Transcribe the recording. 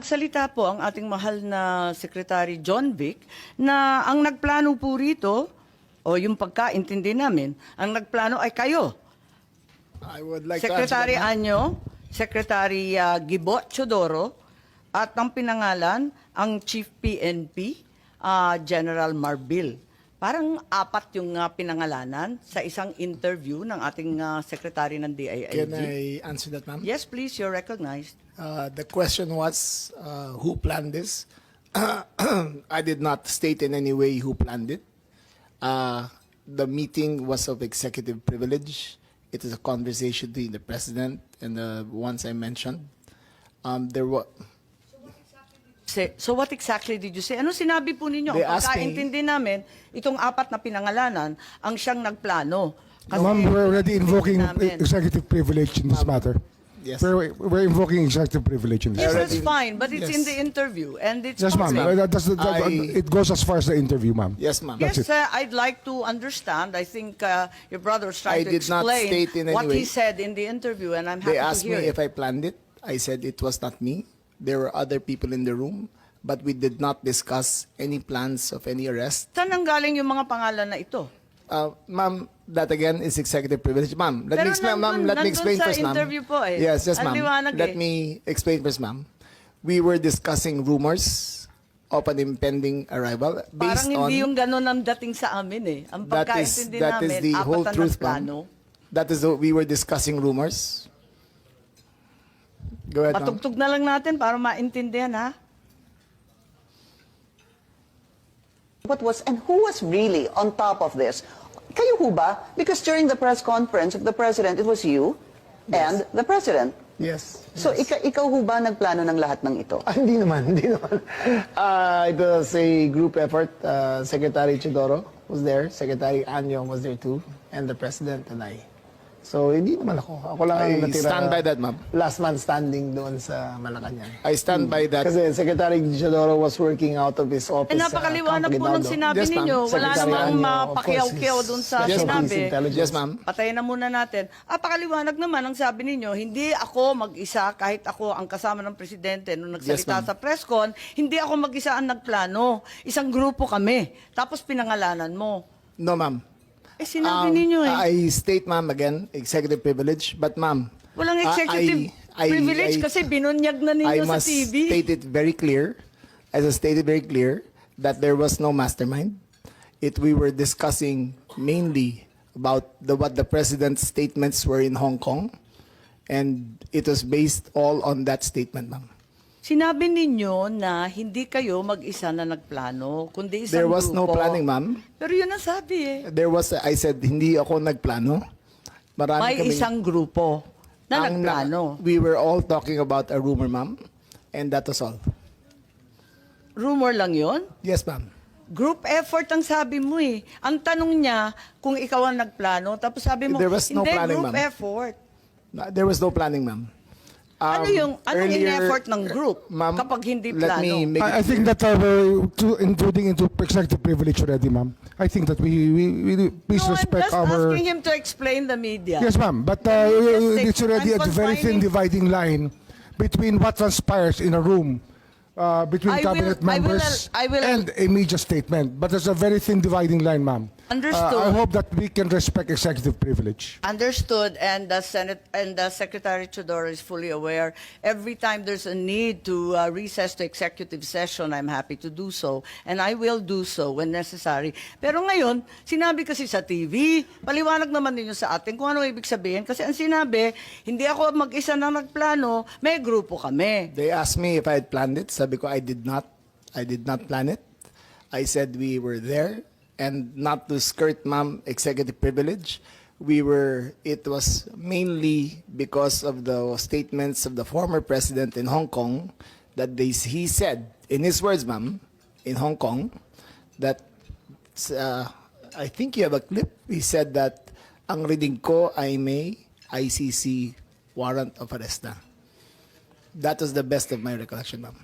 Nagsalita po ang ating mahal na Secretary John Vic na ang nagplano po rito, o yung pagkaintindi namin, ang nagplano ay kayo. I would like Secretary to answer that, Anyo, Secretary Gibo Chodoro, at ang pinangalan, ang Chief PNP, General Marbil. Parang apat yung pinangalanan sa isang interview ng ating Secretary ng DILG. Can I answer that, ma'am? Yes, please, you're recognized. The question was, who planned this? I did not state in any way who planned it. The meeting was of executive privilege. It is a conversation between the president and the ones I mentioned. There were. So what exactly did you say? Ano sinabi po ninyo? They Ang asked me- pagkaintindi namin, itong apat na pinangalanan, ang siyang nagplano. Kasi Ma'am, we're already invoking namin. executive privilege in this matter. Yes. We're invoking executive privilege in this Yes, matter. that's fine, but it's Yes. in the interview and it's Yes, ma'am. public. It goes as far as the interview, ma'am. Yes, ma'am. That's Yes, I'd like to understand. I think your brother was trying I to did not explain state in any what he way. said in the interview, and I'm happy They to asked me hear if it. I planned it. I said it was not me. There were other people in the room, but we did not discuss any plans of any arrest. Saan nanggaling yung mga pangalan na ito? Ma'am, that again is executive privilege. Ma'am, let Pero me explain, ma'am. nandun- Let me nandun explain sa first, ma'am. interview po eh. Yes, yes, Ang ma'am. liwanag Let eh. me explain first, ma'am. We were discussing rumors of an impending arrival Parang based on. hindi yung ganun ang dating sa amin eh. Ang that is pagkaintindi that namin, is the whole apat na truth, nagplano. ma'am. That is we were discussing rumors. Go ahead, ma'am. Patugtog na lang natin para maintindihan ha. What was and who was really on top of this? Kayo ho ba? Because during the press conference of the president, it was you and the president. Yes. So ikaw ho ba nagplano ng lahat ng ito? Hindi naman, hindi naman. It was a group effort. Secretary Chidoro was there, Secretary Anyo was there too, and the President and I. So, hindi naman ako. Ako lang ang I natira. stand by that, ma'am. Last man standing doon sa Malacanang. I stand by that. Kasi Secretary Chidoro was working out of his office. Eh, napakaliwanag po ng Campo sinabi Guinaldo. Yes, ma'am. ninyo. Wala Secretary namang Anyo, of mapakiyaw-kiyaw course, dun is sa Special sinabi. Police Intelligence. Yes, ma'am. Patayin na muna natin. Napakaliwanag naman ang sabi ninyo, hindi ako mag-isa kahit ako ang kasama ng presidente nung nagsalita Yes, ma'am. sa press con, hindi ako mag-isa ang nagplano. Isang grupo kami. Tapos pinangalanan mo. No, ma'am. Eh sinabi ninyo eh. I state, ma'am, again, executive privilege. But, ma'am, Walang executive privilege kasi binunyag na I ninyo sa must TV. state it very clear, as I stated very clear, that there was no mastermind. We were discussing mainly about what the president's statements were in Hong Kong, and it was based all on that statement, ma'am. Sinabi ninyo na hindi kayo mag-isa na nagplano, kundi isang There was no grupo. planning, ma'am. Pero yun ang sabi eh. I said, hindi ako nagplano. Marami May kaming- isang grupo na ang nagplano. We were all talking about a rumor, ma'am, and that was all. Rumor lang yon. Yes, ma'am. Group effort ang sabi mo eh. Ang tanong niya kung ikaw ang nagplano, tapos sabi mo, There was no hindi, planning, group ma'am. effort. There was no planning, ma'am. Anong Earlier, in-effort ng group ma'am, kapag hindi let plano? me make I think that we're intruding into executive privilege already, ma'am. I think that we please No, I'm respect just our. asking him to explain the media. Yes, ma'am. But Just it's already I'm a very thin confining- dividing line between what transpires in a room between cabinet members I will- and a media statement. But there's a very thin dividing line, ma'am. Understood. I hope that we can respect executive privilege. Understood, and the Senate and the Secretary Chodoro is fully aware. Every time there's a need to recess to executive session, I'm happy to do so, and I will do so when necessary. Pero ngayon, sinabi kasi sa TV, paliwanag naman ninyo sa atin kung ano ibig sabihin. Kasi ang sinabi, hindi ako mag-isa na nagplano, may grupo kami. They asked me if I had planned it. Sabi ko, I did not. I did not plan it. I said we were there, and not to skirt, ma'am, executive privilege. It was mainly because of the statements of the former president in Hong Kong that he said, in his words, ma'am, in Hong Kong, that, I think you have a clip, he said that, ang reading ko ay may ICC warrant of arrest na. That was the best of my recollection, ma'am.